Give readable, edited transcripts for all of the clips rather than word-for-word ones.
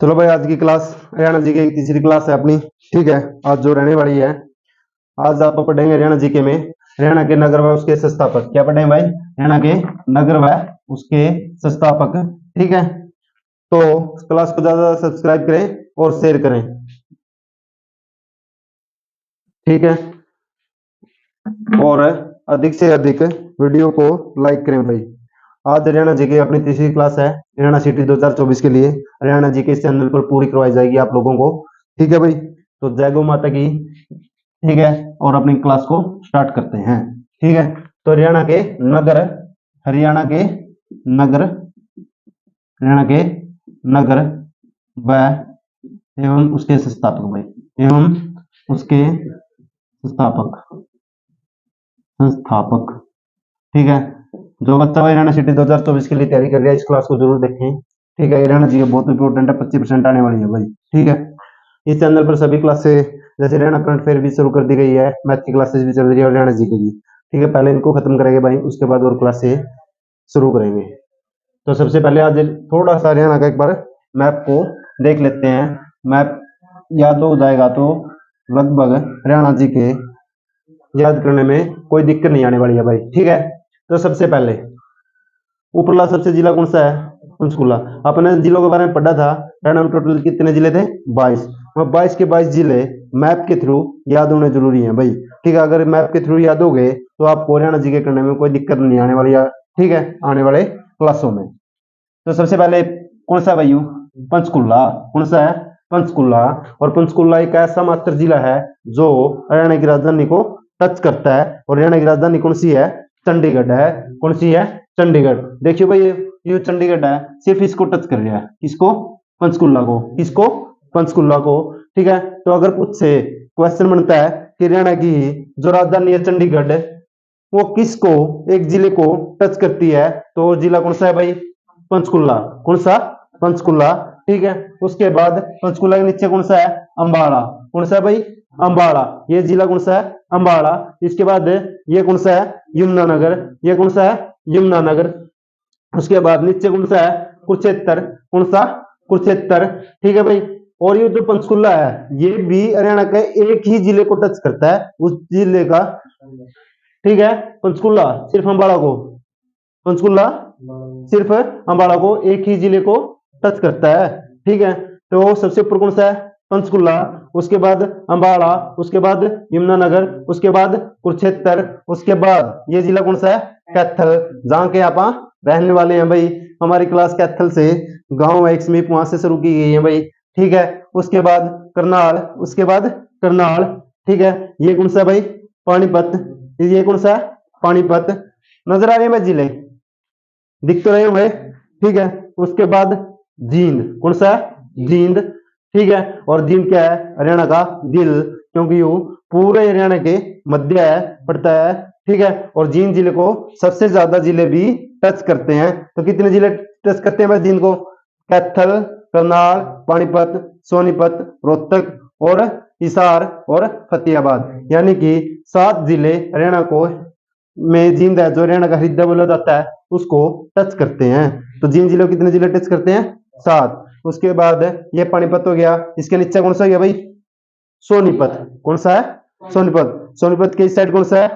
चलो भाई, आज की क्लास हरियाणा जी की तीसरी क्लास है अपनी। ठीक है, आज जो रहने वाली है, आज आप पढ़ेंगे हरियाणा जीके में हरियाणा के नगर व उसके संस्थापक। क्या पढ़ेंगे भाई? हरियाणा के नगर व उसके संस्थापक। ठीक है, तो क्लास को ज्यादा सब्सक्राइब करें और शेयर करें। ठीक है, और अधिक से अधिक वीडियो को लाइक करें भाई। आज हरियाणा जी की अपनी तीसरी क्लास है हरियाणा सिटी 2024 के लिए। हरियाणा जी के इस चैनल पर पूरी करवाई जाएगी आप लोगों को। ठीक है भाई, तो जय गौ माता की। ठीक है, और अपनी क्लास को स्टार्ट करते हैं। ठीक है, तो हरियाणा के नगर, हरियाणा के नगर, हरियाणा के नगर व एवं उसके संस्थापक भाई, एवं उसके संस्थापक, संस्थापक। ठीक है, जो बच्चा हरियाणा सिटी 2024 के लिए तैयारी कर रहा है, इस क्लास को जरूर देखें। ठीक है, हरियाणा जी बहुत इंपॉर्टेंट है, 25% आने वाली है भाई। ठीक है, इस चैनल पर सभी क्लासेस जैसे हरियाणा करंट अफेयर भी शुरू कर दी गई है, मैथ की क्लासेस भी चल रही है हरियाणा जी की भी। ठीक है, पहले इनको खत्म करेंगे भाई, उसके बाद और क्लासेस शुरू करेंगे। तो सबसे पहले आज थोड़ा सा हरियाणा का एक बार मैप को देख लेते हैं। मैप याद हो जाएगा तो लगभग हरियाणा जी के याद करने में कोई दिक्कत नहीं आने वाली है भाई। ठीक है, तो सबसे पहले ऊपरला सबसे जिला कौन सा है? पंचकुला। अपने जिलों के बारे में पढ़ा था, हरियाणा में टोटल कितने जिले थे? 22। 22 के 22 जिले मैप के थ्रू याद होने जरूरी है भाई। ठीक है, अगर मैप के थ्रू याद हो गए तो आपको हरियाणा जी के करने में कोई दिक्कत नहीं आने वाली है। ठीक है, आने वाले क्लासों में। तो सबसे पहले कौन सा भाई? पंचकुला। कौन सा है? पंचकुला। और पंचकुला एक ऐसा मात्र जिला है जो हरियाणा की राजधानी को टच करता है। और हरियाणा की राजधानी कौन सी है? चंडीगढ़ है। कौन सी है? चंडीगढ़। देखियो भाई, ये चंडीगढ़ है, सिर्फ इसको टच कर रहा है। किसको? पंचकुला को। किसको? पंचकुला को। ठीक है, तो अगर पूछे, क्वेश्चन बनता है कि हरियाणा की जो राजधानी है चंडीगढ़, वो किसको, एक जिले को टच करती है, तो जिला कौन सा है भाई? पंचकुला। कौन सा? पंचकुला। ठीक है, उसके बाद पंचकुला के नीचे कौन सा है? अंबाला। कौन सा है भाई? अंबाला। ये जिला कौन सा है? अंबाला। इसके बाद ये कौन सा है? यमुनानगर। ये कौन सा है? यमुनानगर। उसके बाद नीचे कौन सा है? कुरुक्षेत्र। कौन सा? कुरुक्षेत्र। ठीक है भाई, और ये जो पंचकुला है ये भी हरियाणा के एक ही जिले को टच करता है, उस जिले का। ठीक है, पंचकुला सिर्फ अंबाला को, पंचकुला सिर्फ अंबाला को, एक ही जिले को टच करता है। ठीक है, तो सबसे ऊपर कौन सा है? पंचकुला। उसके बाद अंबाला, उसके बाद यमुनानगर, उसके बाद कुरुक्षेत्र, उसके बाद ये जिला कौन सा है? कैथल, जहां के आप रहने वाले हैं भाई। हमारी क्लास कैथल से, गांव एक समीप, वहां से शुरू की गई है भाई। ठीक है, उसके बाद करनाल, उसके बाद करनाल। ठीक है, ये कौन सा भाई? पानीपत। ये कौन सा है? पानीपत। नजर आ रहे हैं भाई जिले? दिख तो रहे होंगे। ठीक है, उसके बाद जींद। कौन सा है? जींद। ठीक है, और जींद क्या है? हरियाणा का दिल, क्योंकि वो पूरे हरियाणा के मध्य है, पड़ता है। ठीक है, और जींद जिले को सबसे ज्यादा जिले भी टच करते हैं। तो कितने जिले टच करते हैं भाई जींद को? कैथल, करनाल, पानीपत, सोनीपत, रोहतक और हिसार और फतेहाबाद, यानी कि 7 जिले हरियाणा को में जींद है, जो हरियाणा का हृदय बोला जाता है, उसको टच करते हैं। तो जींद जिले कितने जिले टच करते हैं? 7। उसके बाद ये पानीपत हो गया, इसके नीचे कौन सा हो गया भाई? सोनीपत। कौन सा है? सोनीपत। सोनीपत के इस साइड कौन सा है?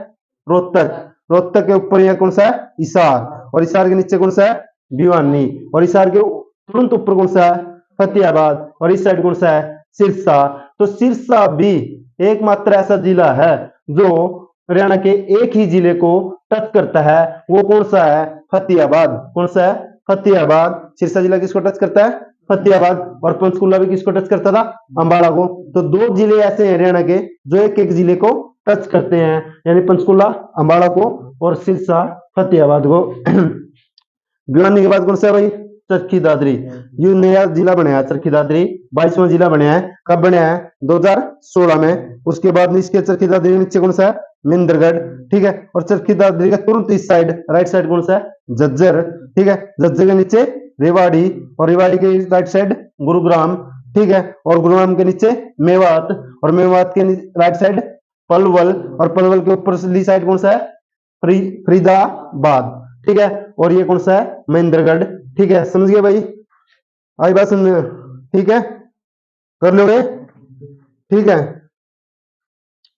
रोहतक। रोहतक के ऊपर यह कौन सा है? हिसार। और हिसार के नीचे कौन सा है? भिवानी। और हिसार के तुरंत ऊपर कौन सा है? फतेहाबाद। और इस साइड कौन सा है? सिरसा। तो सिरसा भी एकमात्र ऐसा जिला है जो हरियाणा के एक ही जिले को टच करता है। वो कौन सा है? फतेहाबाद। कौन सा है? फतेहाबाद। सिरसा जिला किसको टच करता है? फतेहाबाद। और पंचकुला भी किसको टच करता था? अंबाला को। तो 2 जिले ऐसे हैं हरियाणा के जो एक एक जिले को टच करते हैं, यानी पंचकुला अंबाला को और सिरसा फतेहाबाद को। भिवानी के बाद कौन सा है भाई? चरखी दादरी। ये नया जिला बनाया चरखी दादरी, 22वां जिला बनाया है। कब बनाया है? 2016 में। उसके बाद इसके चरखी दादरी नीचे कौन सा है? महेंद्रगढ़। ठीक है, और चरखी दादरी का तुरंत इस साइड, राइट साइड कौन सा है? झज्जर। ठीक है, झज्जर के नीचे रेवाड़ी, और रेवाड़ी के राइट साइड गुरुग्राम। ठीक है, और गुरुग्राम के नीचे मेवात, और मेवात के राइट साइड पलवल, और पलवल के ऊपर साइड कौन सा है? फरीदाबाद। ठीक है, और ये कौन सा है? महेंद्रगढ़। ठीक है, समझ गए भाई? आई बात समझ में? ठीक है, कर लोगे, ठीक है।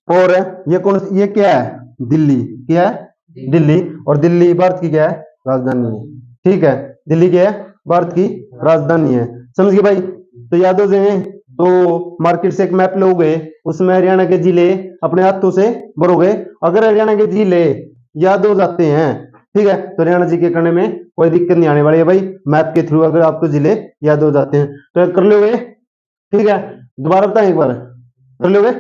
और ये क्या है, दिल्ली, क्या है, दिल्ली, और दिल्ली भारत की क्या है, राजधानी है, ठीक है, दिल्ली क्या है, भारत की राजधानी है, समझ गए भाई। तो याद हो जाए, तो मार्केट से एक मैप लोगे, उसमें हरियाणा के जिले अपने हाथों से भरोगे, अगर हरियाणा के जिले याद हो जाते हैं, ठीक है, तो हरियाणा जी के करने में कोई दिक्कत नहीं आने वाली है भाई, मैप के थ्रू अगर आपको जिले याद हो जाते हैं तो कर लोगे, ठीक है। दोबारा बताएं एक बार, कर लोगे,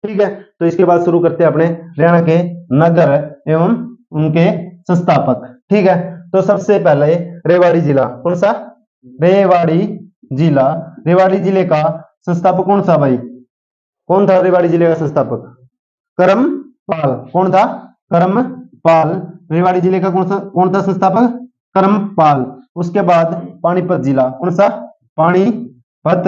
ठीक है। तो इसके बाद शुरू करते हैं अपने हरियाणा के नगर एवं उनके संस्थापक, ठीक है। तो सबसे पहले रेवाड़ी जिला, कौन सा, रेवाड़ी जिला, रेवाड़ी जिले का संस्थापक कौन सा भाई, कौन था रेवाड़ी जिले का संस्थापक, करमपाल, कौन था, करमपाल, रेवाड़ी जिले का कौन था संस्थापक, करमपाल। उसके बाद पानीपत जिला, कौन सा, पानीपत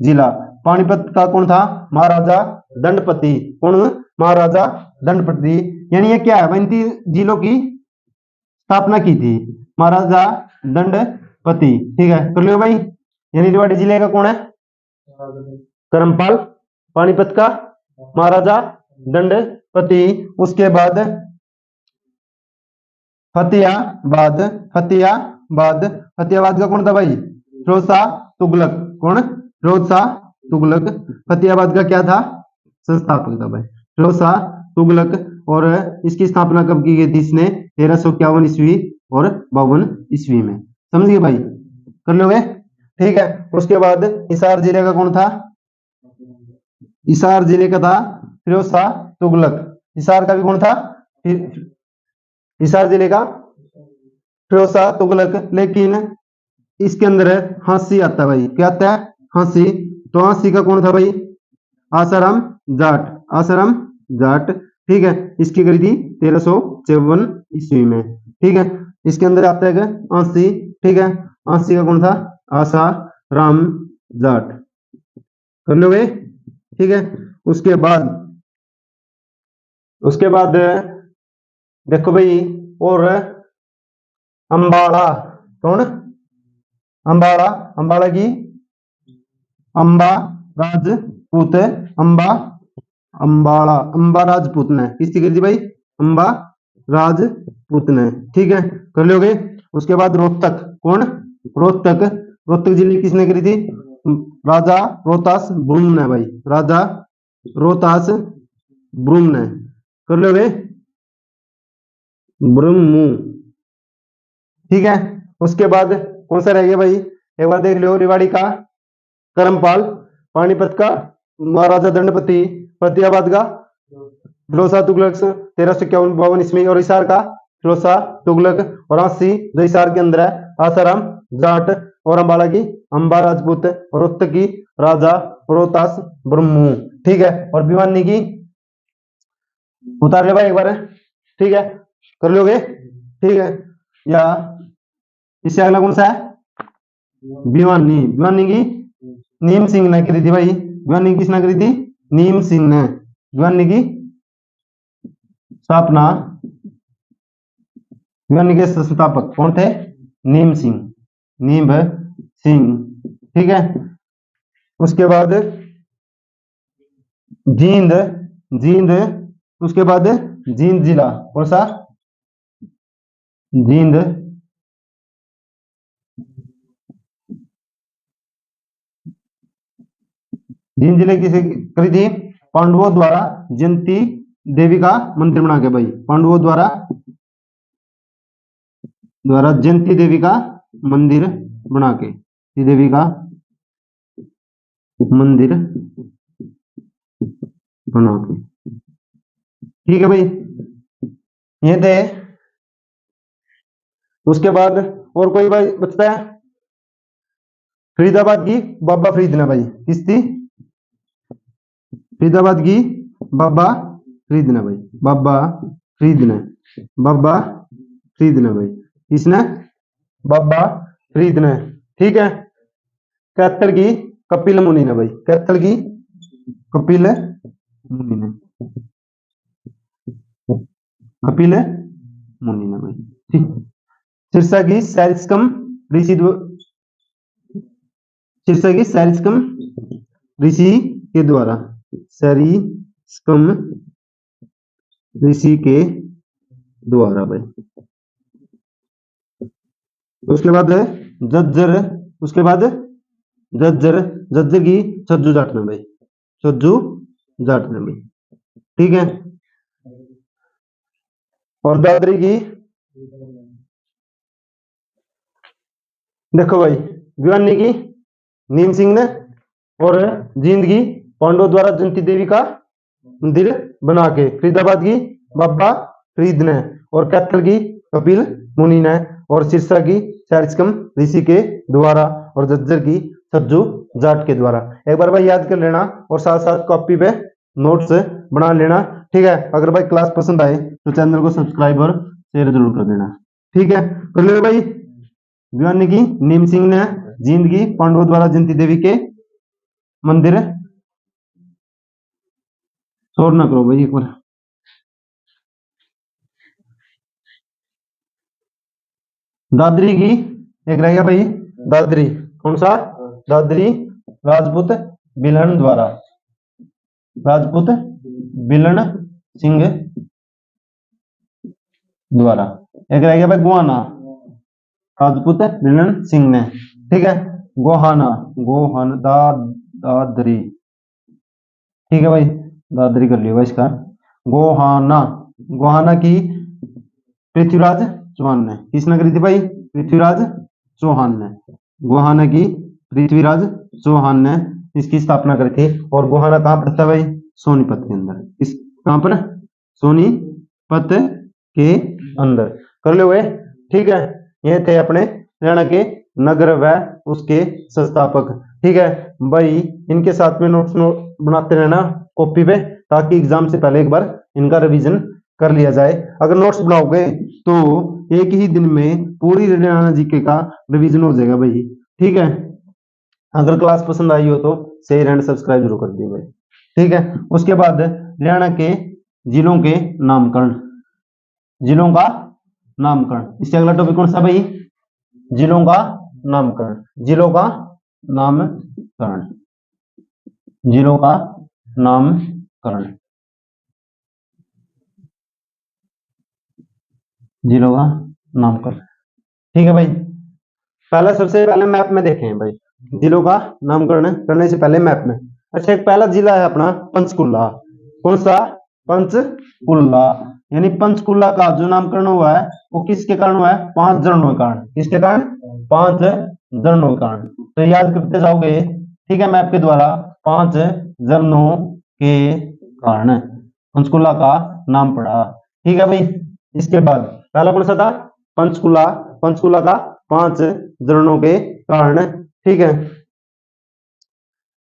जिला, पानीपत का कौन था, महाराजा दंडपति, कौन, महाराजा दंडपति, यानी ये क्या है, 35 जिलों की स्थापना की थी महाराजा दंडपति, ठीक है, कर लियो भाई। यानी रेवाड़ी जिले का कौन है, करमपाल, पानीपत का महाराजा दंडपति। उसके बाद फतेहाबाद, फतेहाबाद, फतेहाबाद का कौन था भाई, फिरोज शाह तुगलक, कौन, फिरोज शाह तुगलक, फतेहाबाद का क्या था, संस्थापक था भाई, फिरोज शाह तुगलक। और इसकी स्थापना कब की गई थी, इसने 1351 ईस्वी और 52 ईस्वी में, समझ गए भाई, कर लोगे, ठीक है। उसके बाद हिसार जिले का कौन था, हिसार जिले का था फिरोज शाह तुगलक, हिसार का भी कौन था, हिसार जिले का फिरोज शाह तुगलक। लेकिन इसके अंदर हांसी आता है भाई, क्या आता है, हांसी, तो हांसी का कौन था भाई, आसाराम जाट, आसाराम जाट, ठीक है, इसकी करी थी 1354 ईस्वी में, ठीक है। इसके अंदर आता है हांसी, ठीक है, हांसी का कौन था, आसाराम जाट, कर लोगे, ठीक है। उसके बाद देखो भाई, और अंबाला, कौन, अंबाला, अंबाला की अंबा राजपूत, अंबा, अंबाला, अंबा राजपूत ने किसकी करी थी भाई, अंबा राजपूत ने, ठीक है, कर लोगे। उसके बाद रोहतक, कौन, रोहतक, रोहतक जिले किसने करी थी, राजा रोहतास ब्रूम ने भाई, राजा रोहतास ब्रूम ने, कर लोगे, ब्रह्मू, ठीक है। उसके बाद कौन सा रह गया भाई, एक बार देख लो, रेवाड़ी का करमपाल, पानीपत का महाराजा दंडपति, फतेहाबाद का फिरोज शाह तुगलक 1351 ईस्वी, और हिसार का फिरोज शाह तुगलक, और हांसी जो हिसार के अंदर है आसाराम जाट, और अंबाला की अंबा राजपूत, और रोहतक की राजा रोहतास ब्रह्मू, ठीक है। और भिवानी की उतार ले भाई एक बार, ठीक है, कर लोगे, ठीक है। या इससे अगला कौन सा है, भिवानी, भिवानी की नीम सिंह ने करी थी भाई, भिवानी की किसने करी थी, नीम सिंह ने, भिवानी की स्थापना, भिवानी के संस्थापक कौन थे, नीम सिंह, नीम सिंह, ठीक है। उसके बाद जींद, जींद, उसके बाद जींद जिला, कौन सा, जींद, जींद जिले की करी थी, पांडवों द्वारा जयंती देवी का मंदिर बना के भाई, पांडवों द्वारा जयंती देवी का मंदिर बना के, देवी का मंदिर बना के, ठीक है भाई, ये थे। उसके बाद और कोई भाई बचता है, फरीदाबाद की बाबा फरीद ने भाई, किस थी, फरीदाबाद की बाबा फरीद ने भाई, बाबा फरीद ने, बाबा फरीद ने भाई, किसने, बाबा फरीद ने, ठीक है। कैथल की कपिल मुनि ने भाई, कैथल की कपिल मुनि ने, कपिल मुनि ने भाई, ठीक। सिरसा की सैरिस्कम ऋषि शीर्षक की सैरिस्कम ऋषि के द्वारा, सैरिस्कम ऋषि के द्वारा भाई। उसके बाद है जज्जर, उसके बाद जज्जर, जज्जर की छज्जू जाटना भाई, छज्जू जाटना भाई, ठीक है। और दादरी की, देखो भाई, भिवानी की नीम सिंह ने, और जींद की पांडवों द्वारा जयंती देवी का मंदिर बना के, फरीदाबाद की बाबा फरीद ने, और कैथल की कपिल मुनि ने, और सिरसा की सैरिस्कम ऋषि के द्वारा, और जज्जर की छज्जू जाट के द्वारा। एक बार भाई याद कर लेना और साथ साथ कॉपी पे नोट्स बना लेना, ठीक है। अगर भाई क्लास पसंद आए तो चैनल को सब्सक्राइब और शेयर जरूर कर देना, ठीक है। कर लो भाई, भिवानी की नीम सिंह ने, जींद की पांडवों द्वारा जयंती देवी के मंदिर, शोर ना करो भाई एक बार। दादरी की एक रह गया भाई, दादरी कौन सा, दादरी राजपूत बिलन द्वारा, राजपूत बिलन सिंह द्वारा। एक रह गया भाई गोहाना, राजपूत बिलन सिंह ने, ठीक है। गोहाना, गोहाना दादरी, ठीक है भाई, दादरी कर लियो इसका। गोहाना, गोहाना की पृथ्वीराज चौहान ने, किसने करी थी भाई, पृथ्वीराज चौहान ने, गोहाना की पृथ्वीराज चौहान ने इसकी स्थापना करी थी। और गोहाना कहाँ पड़ता है भाई, सोनीपत के अंदर, इस कहां पर, सोनीपत के अंदर। कर लो हुए, ठीक है। ये थे अपने हरियाणा के नगर व उसके संस्थापक, ठीक है भाई। इनके साथ में नोट्स बनाते रहना कॉपी पे, ताकि एग्जाम से पहले एक बार इनका रिवीजन कर लिया जाए। अगर नोट्स बनाओगे तो एक ही दिन में पूरी हरियाणा जीके का रिवीजन हो जाएगा भाई, ठीक है। अगर क्लास पसंद आई हो तो शेयर एंड सब्सक्राइब जरूर कर दियो भाई, ठीक है। उसके बाद हरियाणा के जिलों के नामकरण, जिलों का नामकरण, इससे अगला टॉपिक कौन सा भाई, जिलों का नामकरण, जिलों का नामकरण, जिलों का नामकरण, जिलों का नामकरण, ठीक है भाई। पहला सबसे पहले मैप में देखें भाई, जिलों का नामकरण करने से पहले मैप में। अच्छा, एक पहला जिला है अपना पंचकुला, कौन सा, पंचकुला। यानी पंचकुला का जो नामकरण हुआ है वो किसके कारण हुआ है, 5 झरनों के कारण, किसके कारण, 5 झरनों के कारण। तो याद करते जाओगे, ठीक है, मैप के द्वारा 5 झरनों के कारण पंचकुला का नाम पड़ा, ठीक है भाई। इसके बाद पहला कौन सा था, पंचकुला, पंचकुला का 5 झरनों के कारण, ठीक है।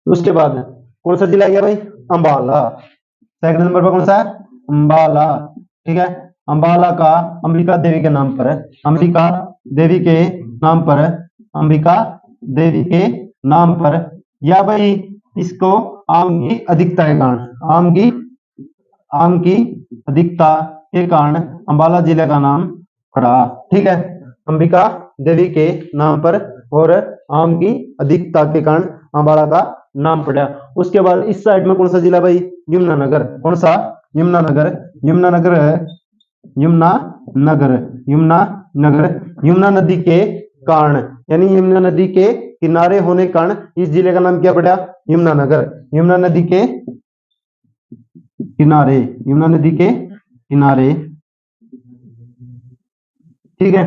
उसके बाद कौन सा जिला गया भाई, अंबाला, सेकंड नंबर पर कौन सा है, अंबाला, ठीक है। अंबाला का अंबिका देवी के नाम पर, अंबिका देवी के नाम पर, अंबिका देवी के नाम पर, या भाई इसको आम की अधिकता के कारण, आम की अधिकता के कारण अंबाला जिले का नाम पड़ा, ठीक है, अंबिका देवी के नाम पर, और आम की अधिकता के कारण अंबाला का नाम पड़ा। उसके बाद इस साइड में कौन सा जिला भाई, यमुनानगर, कौन सा, यमुनानगर, यमुनानगर है, यमुनानगर, यमुनानगर, यमुना नदी के कारण, यानी यमुना नदी के किनारे होने के कारण इस जिले का नाम क्या पड़ा, यमुनानगर, यमुना नदी के किनारे, यमुना नदी के किनारे, ठीक है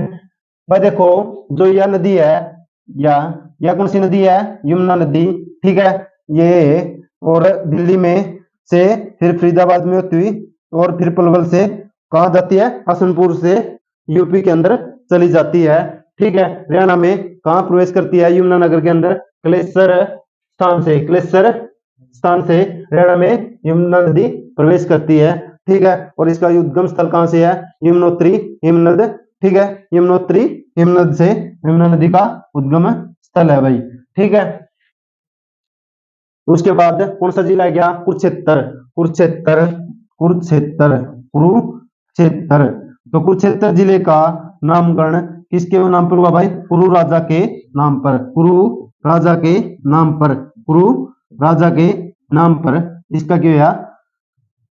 भाई। देखो जो यह नदी है, या कौन सी नदी है, यमुना नदी, ठीक है। ये और दिल्ली में से फिर फरीदाबाद में होती हुई और फिर पलवल से कहा जाती है, हसनपुर से यूपी के अंदर चली जाती है, ठीक है। हरियाणा में कहा प्रवेश करती है, यमुनानगर के अंदर कलेश्वर स्थान से, कलेश्वर स्थान से हरियाणा में यमुना नदी प्रवेश करती है, ठीक है। और इसका उद्गम स्थल कहां से है, यमुनोत्री हिमनद, ठीक है, यमुनोत्री हिमनद से यमुना नदी का उद्गम स्थल है भाई, ठीक है। उसके बाद कौन सा जिला गया, कुरुक्षेत्र, कुरुक्षेत्र, कुरुक्षेत्र, कुरुक्षेत्र। तो कुरुक्षेत्र जिले का नामकरण किसके नाम पर हुआ भाई, कुरु राजा के नाम पर, कुरु राजा के नाम पर, कुरु राजा के नाम पर इसका क्या हुआ,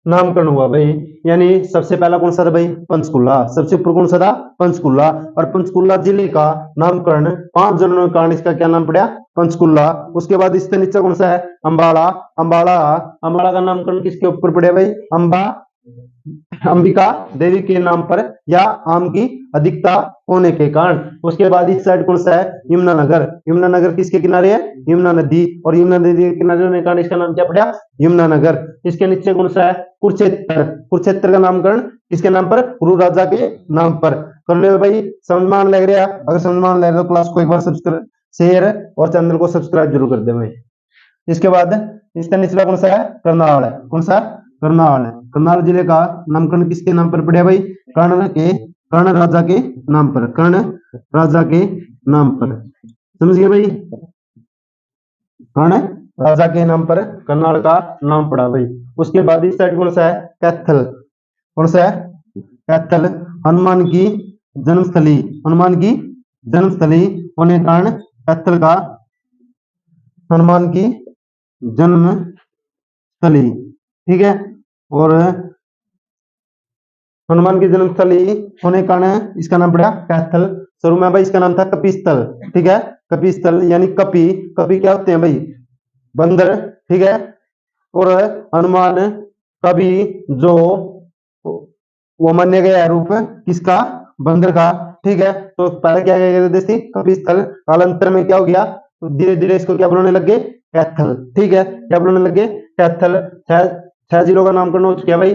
नामकरण हुआ भाई। यानी सबसे पहला कौन सा था भाई, पंचकुला। सबसे ऊपर कौन सा था, पंचकुला। और पंचकुला जिले का नामकरण 5 जनों के कारण इसका क्या नाम पड़ा, पंचकुला। उसके बाद इसके नीचे कौन सा है, अंबाला। अंबाला, अंबाला का नामकरण किसके ऊपर पड़ा भाई, अंबिका देवी के नाम पर या आम की अधिकता होने के कारण। उसके बाद इस साइड कौन सा है, यमुनानगर। यमुनानगर किसके किनारे है, यमुना नदी। और यमुना नदी के किनारे होने के कारण इसका नाम क्या पड़ा, यमुनानगर। इसके नीचे कौन सा है, कुरुक्षेत्र। कुरुक्षेत्र का नामकरण किसके नाम पर, कुरु राजा के नाम पर। कर लो भाई, समझ लग रहा है। अगर समझ लग रहा है तो क्लास को एक बार सब्सक्राइब, शेयर और चैनल को सब्सक्राइब जरूर कर दे भाई। इसके बाद इसका निचला कौन सा है, करनाल है। कौन सा, करनाल है। करनाल जिले का नामकरण किसके नाम पर पड़ा भाई, कर्ण राजा के नाम पर, कर्ण राजा के नाम पर। समझ गए भाई, कर्ण राजा के नाम पर करनाल का नाम पड़ा भाई। उसके बाद इस साइड कौन सा है, कैथल। कौन सा है, कैथल। हनुमान की जन्मस्थली, हनुमान की जन्मस्थली होने के कारण कैथल का हनुमान की जन्म स्थली, ठीक है। और हनुमान की जन्मस्थली होने के कारण इसका नाम पड़ा कैथल। शुरू में भाई इसका नाम था कपिस्थल, ठीक है। कपिस्थल यानी कपि, कपि क्या होते हैं भाई, बंदर, ठीक है। और हनुमान कवि जो वो मान्य गया है रूप किसका, बंदर का, ठीक है। तो पहले क्या कहते थे, कपिस्थल। कालांतर में क्या हो गया, तो धीरे धीरे इसको क्या बुलाने लग गए, कैथल, ठीक है। क्या बुलाने लग गए, कैथल। 6 जिलों का नामकरण हो चुका है भाई।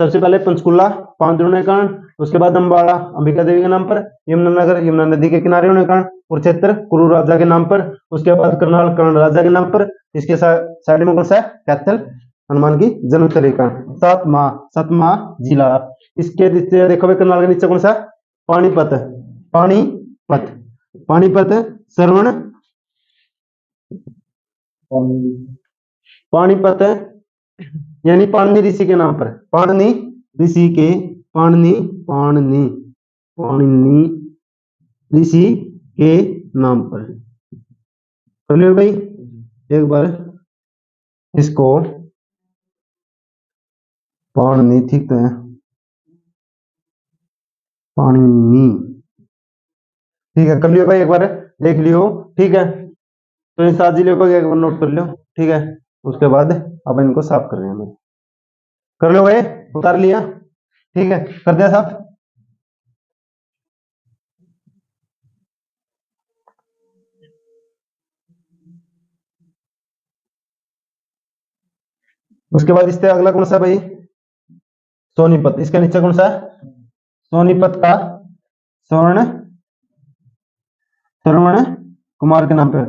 सबसे पहले पंचकुला 5 जोड़ने के कारण, उसके बाद अंबाला अंबिका देवी के नाम पर, यमुनानगर यमुना नदी के किनारे होने के कारण, कुरुक्षेत्र कुरु राजा के नाम पर, उसके बाद करनाल कर्ण राजा के नाम पर, इसके साइड में कौन सा है, कैथल हनुमान की जन्मस्थली का। सातवां जिला इसके नीचे देखो भाई, करनाल के नीचे कौन सा, पानीपत। पानीपत, पानीपत श्रवण, पानीपत यानी पाणिनि ऋषि के नाम पर, पाणिनि ऋषि के, पाणिनि पाणिनि पाणिनि ऋषि के नाम पर। चलिए भाई एक बार इसको पाणिनि, ठीक है, पाणिनि, ठीक है। कर लियो भाई एक बार, देख लियो, ठीक है। तो इन 7 जिलों को एक बार नोट कर लो, ठीक है। उसके बाद अब इनको साफ कर रहे हैं, कर लो भाई, उतार लिया, ठीक है, कर दिया साफ। उसके बाद इससे अगला कौन सा भाई, सोनीपत। इसके नीचे कौन सा, सोनीपत का स्वर्ण श्रवण कुमार के नाम पर।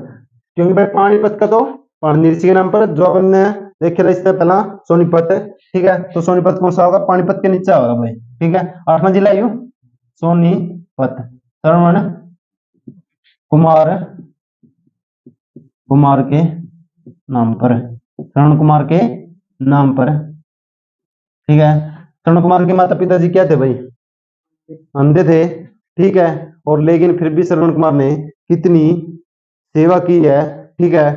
क्योंकि भाई पानीपत का तो पाणिनि ऋषि के नाम पर, जो अपन ने देखे था इससे पहला सोनीपत, ठीक है। तो सोनीपत कौन सा होगा, पानीपत के नीचे होगा भाई, ठीक है। 8वां जिला यू सोनीपत, श्रवण कुमार कुमार के नाम पर, श्रवण कुमार के नाम पर, ठीक है। श्रवण कुमार के माता पिताजी क्या थे भाई, अंधे थे, ठीक है। और लेकिन फिर भी श्रवण कुमार ने कितनी सेवा की है, ठीक है।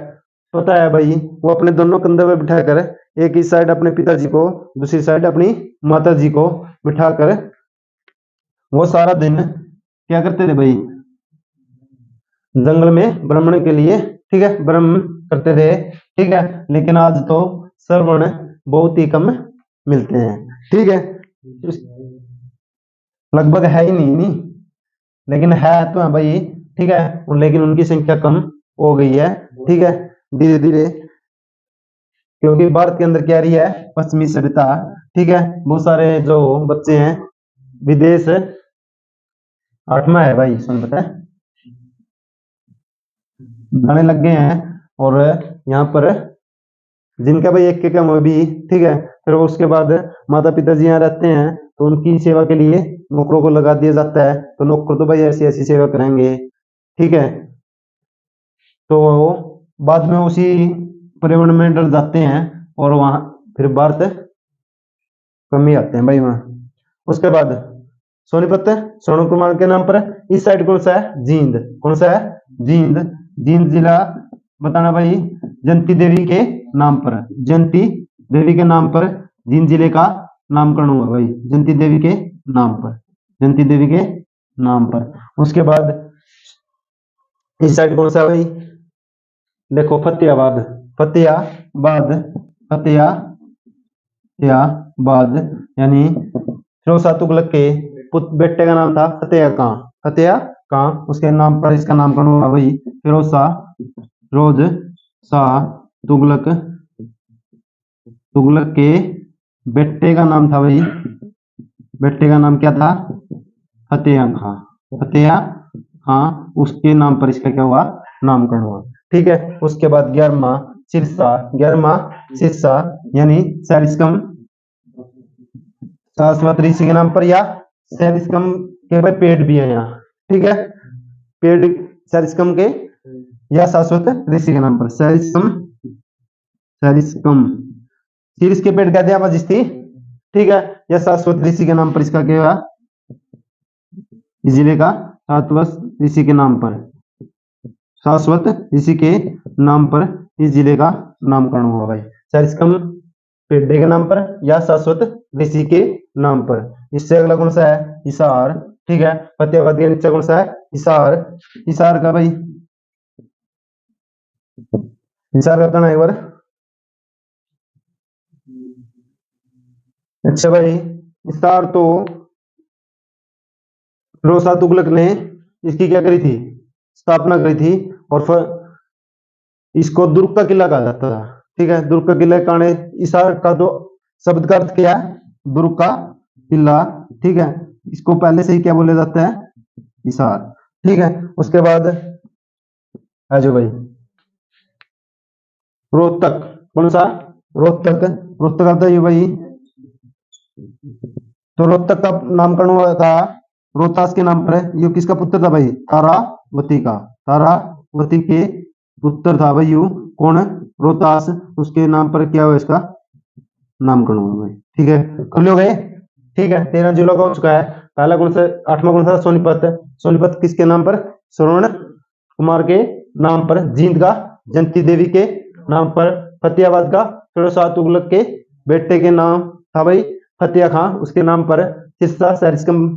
पता है भाई, वो अपने दोनों कंधे पे बिठाकर, एक ही साइड अपने पिताजी को, दूसरी साइड अपनी माता जी को बिठाकर वो सारा दिन क्या करते थे भाई, जंगल में भ्रमण के लिए, ठीक है, भ्रमण करते थे, ठीक है। लेकिन आज तो श्रवण बहुत ही कम मिलते हैं, ठीक है। लगभग है ही नहीं, लेकिन है तो है भाई, ठीक है। लेकिन उनकी संख्या कम हो गई है, ठीक है, धीरे धीरे। क्योंकि भारत के अंदर क्या रही है, पश्चिमी सभ्यता, ठीक है। बहुत सारे जो बच्चे हैं विदेश, 8वां है भाई, सुन पता है, जाने लग गए हैं। और यहाँ पर जिनका भाई एक के कम भी, ठीक है, फिर उसके बाद माता पिता जी यहाँ रहते हैं, तो उनकी सेवा के लिए नौकरों को लगा दिया जाता है। तो नौकर तो भाई ऐसी ऐसी सेवा करेंगे, ठीक है। तो बाद में उसी पर्यावरण में डर जाते हैं, और वहां फिर भारत कमी आते हैं भाई वहां। उसके बाद सोनीपत स्वर्ण कुमार के नाम पर। इस साइड कौन सा है, जींद। कौन सा है, जींद। जींद जिला बताना भाई, जयंती देवी के नाम पर, जयंती देवी के नाम पर जिन जिले का नामकरण हुआ भाई, जयंती देवी के नाम पर, जयंती देवी के नाम पर। उसके बाद इस साइड कौन सा है भाई, देखो फतेहाबाद, फतेहाबाद, फतेहाबाद यानी फिरोज शाह तुगलक के बेटे का नाम था फतेह खां, फतेह खां, उसके नाम पर इसका नामकरण हुआ भाई, फिरोज शाह तुगलक, तुगलक के बेटे का नाम था भाई, बेटे का नाम क्या था, फतेह खां, फतेह खां, उसके नाम पर इसका क्या हुआ, नामकरण हुआ। ठीक है, उसके बाद 11वां सिरसा, 11वां सिरसा यानी सरिस्कम, शाश्वत ऋषि के नाम पर, या सरिस्कम के भाई पेड़ भी है यहाँ, ठीक है, पेड़ सरिस्कम के या शाश्वत ऋषि के नाम पर, सरिस्कम, सरिस्कम शीर्ष के पेड़ कहते हैं वजिष्ठी, ठीक है, या शाश्वत ऋषि के नाम पर इसका क्या हुआ, इस जिले का शाश्वत ऋषि के नाम पर, शाश्वत ऋषि के नाम पर इस जिले का नामकरण हुआ भाई, सरिस्कम पेड़ के नाम पर या शाश्वत ऋषि के नाम पर। इससे अगला कौन सा है, हिसार, ठीक है, फतेहाबाद के नीचे कौन सा है, हिसार, हिसार का भाई, हिसार का कहना एक बार, अच्छा भाई, हिसार तो फिरोज शाह तुगलक ने इसकी क्या करी थी, स्थापना करी थी, और फिर इसको दुर्ग का किला कहा जाता था, ठीक है, दुर्ग का किला कहने, हिसार का जो शब्द का अर्थ क्या है, दुर्ग का किला, ठीक है, इसको पहले से ही क्या बोला जाता है, हिसार, ठीक है। उसके बाद आजो भाई रोहतक, कौन सा, रोहतक, रोहतक आता है ये भाई, तो रोहतक का नामकरण हुआ था रोहतास के नाम पर है, ये किसका पुत्र था भाई, तारावती का, तारावती के पुत्र था भाई यू, कौन, रोहतास, उसके नाम पर क्या हुआ, इसका नामकरण हुआ भाई, ठीक है, कर लो गए, ठीक है। 13 जिलों का हो चुका है। पहला कौन सा, 8वां कौन सा, सोनीपत, सोनीपत किसके नाम पर, श्रवण कुमार के नाम पर, जींद का जयंती देवी के नाम पर, फतेहाबाद का फिरोज शाह तुगलक के बेटे के नाम था भाई फतेह खां, उसके नाम पर, सिरसा सरिस्कम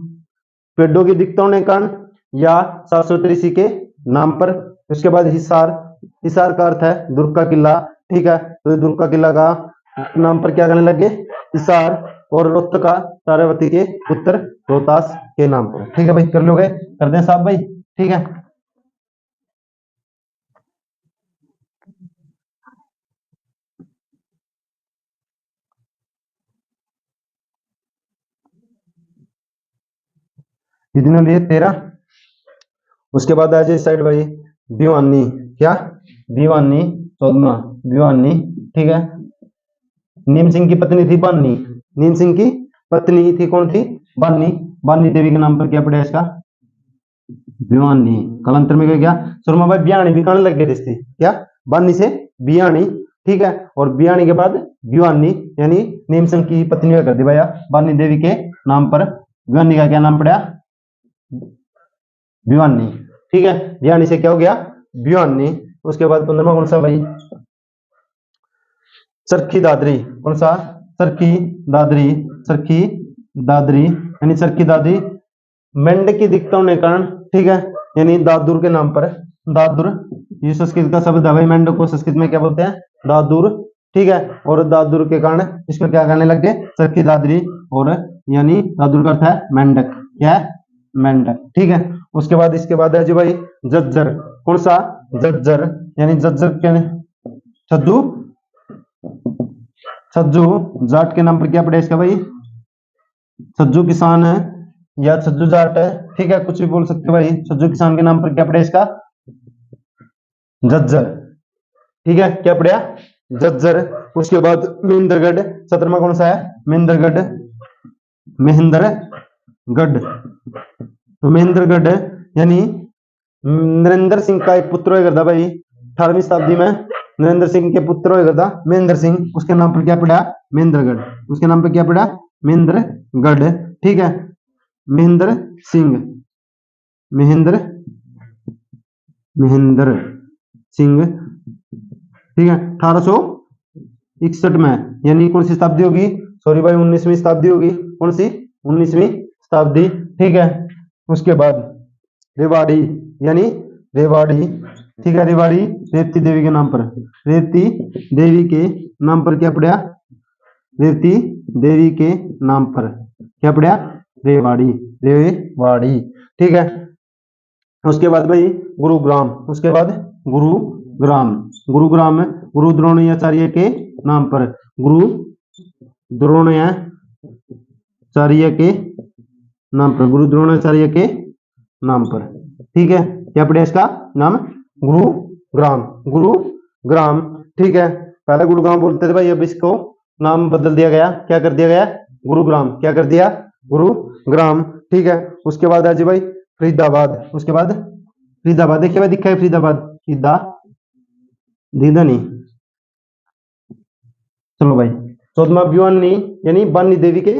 पेड़ों की दिखता होने के कारण या शाश्वत ऋषि के नाम पर। उसके बाद हिसार, हिसार का अर्थ है दुर्ग का किला, ठीक है, तो दुर्ग का किला का नाम पर क्या करने लगे, हिसार, और रोहतक का तारावती के पुत्र रोहतास के नाम पर, ठीक है भाई, कर लोगे, कर दें साहब भाई, ठीक है। कितने लिए, 13। उसके बाद आ जाए साइड भाई भिवानी, क्या, भिवानी 14वां, भिवानी, ठीक है, नीम सिंह की पत्नी थी बानी, नीम सिंह की पत्नी थी, कौन थी, बानी, बानी देवी के नाम पर क्या पड़ा इसका, भिवानी, कालांतर में क्या, सुरमा भाई बियाणी भी कहने लग गए रिश्ते, क्या, बानी से बियाणी, ठीक है, और बियाणी के बाद भिवानी यानी नीम सिंह की पत्नी का कर दी भैया, बानी देवी के नाम पर भिवानी का क्या नाम पड़ा, भिवानी, ठीक है, भिवानी से क्या हो गया, भिवानी। उसके बाद 15वां कौन सा भाई, चरखी दादरी, कौन सा, चरखी दादरी, चरखी दादरी यानी चरखी दादरी मेंढक की दिखता होने के कारण, ठीक है, यानी दादुर के नाम पर, दादुर, ये संस्कृत का शब्द है भाई, मेंढक को संस्कृत में क्या बोलते हैं, दादुर, ठीक है, और दादुर के कारण इसको क्या करने लग गए, चरखी दादरी, और यानी दादुर का अर्थ है मेंढक, क्या है, मेंढक, ठीक है। उसके बाद इसके बाद है जो भाई जज्जर, कौन सा, जज्जर यानी जज्जर के छज्जू, छज्जू जाट के नाम पर क्या पड़े इसका भाई, छज्जू किसान है या छज्जू जाट है, ठीक है, कुछ भी बोल सकते हो भाई, छज्जू किसान के नाम पर क्या पड़े इसका, जज्जर, ठीक है, क्या पड़ा, जज्जर। उसके बाद महेंद्रगढ़, 17वां कौन सा है, महेंद्रगढ़, महेंद्रगढ़, तो महेंद्रगढ़ यानी नरेंद्र सिंह का एक पुत्र होगा भाई, 18वीं शताब्दी में नरेंद्र सिंह के पुत्र होगा महेंद्र सिंह, उसके नाम पर क्या पड़ा, महेंद्रगढ़, उसके नाम पर क्या पड़ा, महेंद्रगढ़, ठीक है, महेंद्र सिंह, महेंद्र, महेंद्र सिंह ठीक है 1861 में, यानी कौन सी शताब्दी होगी, सॉरी भाई 19वीं शताब्दी होगी, कौन सी 19वीं शताब्दी। ठीक है उसके बाद रेवाड़ी, यानी रेवाड़ी, ठीक है रेवाड़ी रेवती देवी के नाम पर, रेवती देवी के नाम पर क्या पड़ा, रेवती देवी के नाम पर क्या पड़ा, रेवाड़ी, रेवाड़ी। ठीक है उसके बाद भाई गुरुग्राम, उसके बाद गुरुग्राम, गुरुग्राम गुरु द्रोणाचार्य के नाम पर, गुरु द्रोणाचार्य के नाम पर, गुरु द्रोणाचार्य के नाम पर। ठीक है क्या पड़े इसका नाम, गुरुग्राम, गुरुग्राम। ठीक है पहले गुरुग्राम बोलते थे भाई, अब इसको नाम बदल दिया गया, क्या कर दिया गया, गुरुग्राम, क्या कर दिया, गुरुग्राम। ठीक है उसके बाद आज भाई फरीदाबाद, उसके बाद फरीदाबाद, देखिए भाई दिखा है फरीदाबाद, दीदा नहीं, चलो भाई 14वां भिवानी यानी बानी देवी के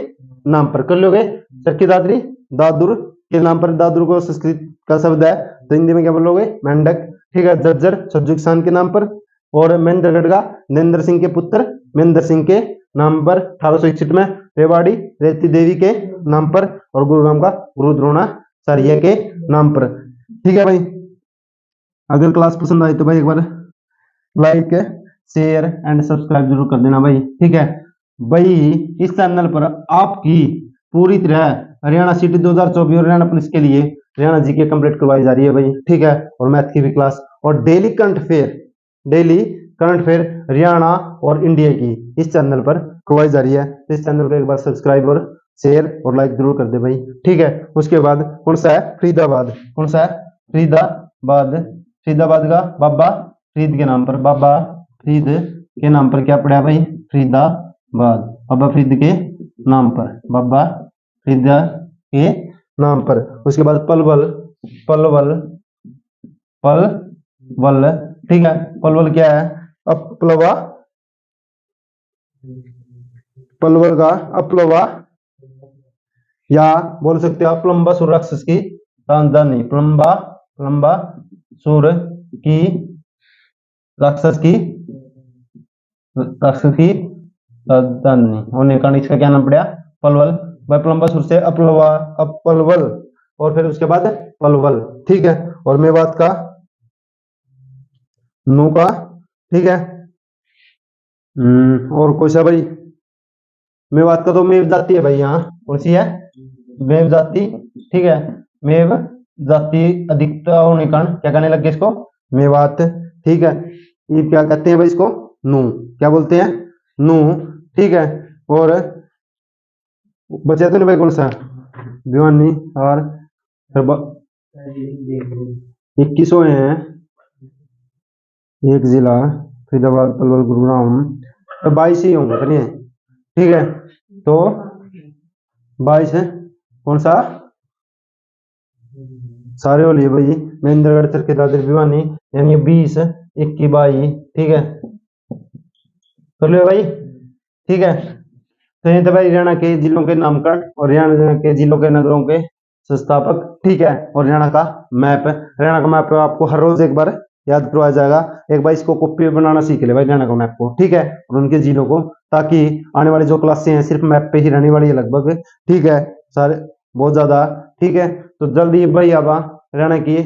नाम पर कर लोगे, चरखी दादरी दादुर के नाम पर, दादुर को संस्कृत का शब्द है तो हिंदी में क्या बोलोगे, मेंढक। ठीक है झज्जर छज्जू किसान के नाम पर, और महेंद्रगढ़ का नरेंद्र सिंह के पुत्र महेंद्र सिंह के नाम पर 1861 में, रेवाड़ी रेवती देवी के नाम पर, और गुरुग्राम का गुरु द्रोणाचार्य के नाम पर। ठीक है भाई अगर क्लास पसंद आई तो भाई एक बार लाइक शेयर एंड सब्सक्राइब जरूर कर देना भाई। ठीक है भाई इस चैनल पर आपकी पूरी तरह हरियाणा सिटी 2024 और हरियाणा पुलिस के लिए हरियाणा जीके कंप्लीट करवाई जा रही है भाई। ठीक है और मैथ की भी क्लास, और डेली करंट अफेयर हरियाणा और इंडिया की इस चैनल पर करवाई जा रही है। इस चैनल को एक बार सब्सक्राइब और शेयर और लाइक जरूर कर दे भाई। ठीक है उसके बाद कौन सा है, फरीदाबाद, कौन सा है, फरीदाबाद का बाबा फरीद के नाम पर, बाबा फरीद के नाम पर क्या पड़ा भाई, फरीदाबाद, बाबा फरीद के नाम पर, बाबा फरीद के नाम पर। उसके बाद पलवल, ठीक है पलवल क्या है, अपलवा, पलवल का अपलवा, या बोल सकते हो प्लम्बासुर राक्षस की राजधानी, प्लम्बासुर की राक्षस की राजधानी होने का इसका क्या नाम पड़ा, पलवल। वह प्लम्बासुर से अपलवल, और फिर उसके बाद पलवल। ठीक है और मेवात का नूका। ठीक है और कौन सा भाई, मेवात का तो मेव जाति है भाई, यहाँ कौन सी है, मेव जाति। ठीक है मेव जाति अधिकता होने कारण क्या कहने लगे इसको, मेवात। ठीक है ये क्या कहते हैं भाई इसको, नू, क्या बोलते हैं, नू। ठीक है और बचा तो नहीं भाई कौन सा, भिवानी और 21 हैं, एक जिला फरीदाबाद पलवल गुरुग्राम, तो 22 ही होंगे तो नहीं है। ठीक है तो 22 है कौन सा, सारे हो लिए भाई, महेंद्रगढ़ चरखी दादरी भिवानी, यानी 20 21 22। ठीक है कर लो भाई। ठीक है तो ये तो भाई हरियाणा के जिलों के नामकरण और हरियाणा के जिलों के नगरों के संस्थापक। ठीक है और हरियाणा का मैप आपको हर रोज एक बार याद करवाया जाएगा, एक बार इसको कॉपी बनाना सीख ले भाई हरियाणा का मैप को। ठीक है और उनके जिलों को, ताकि आने वाली जो क्लासें हैं सिर्फ मैप पे ही रहने वाली है लगभग। ठीक है सारे बहुत ज्यादा। ठीक है तो जल्दी भाई अब हरियाणा की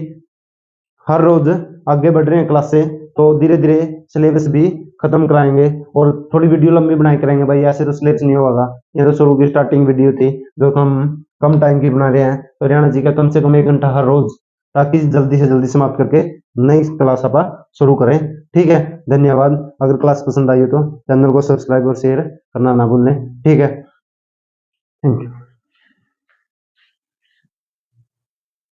हर रोज आगे बढ़ रहे हैं क्लासें, तो धीरे धीरे सिलेबस भी खत्म कराएंगे और थोड़ी वीडियो लंबी बनाए करेंगे भाई, ऐसे तो सिलेबस नहीं होगा। ये तो शुरू की स्टार्टिंग वीडियो थी जो हम कम टाइम की बना रहे हैं, तो हरियाणा जी का कम से कम 1 घंटा हर रोज, ताकि जल्दी से जल्दी समाप्त करके नई क्लास आप शुरू करें। ठीक है धन्यवाद। अगर क्लास पसंद आई हो तो चैनल को सब्सक्राइब और शेयर करना ना भूलें। ठीक है थैंक यू।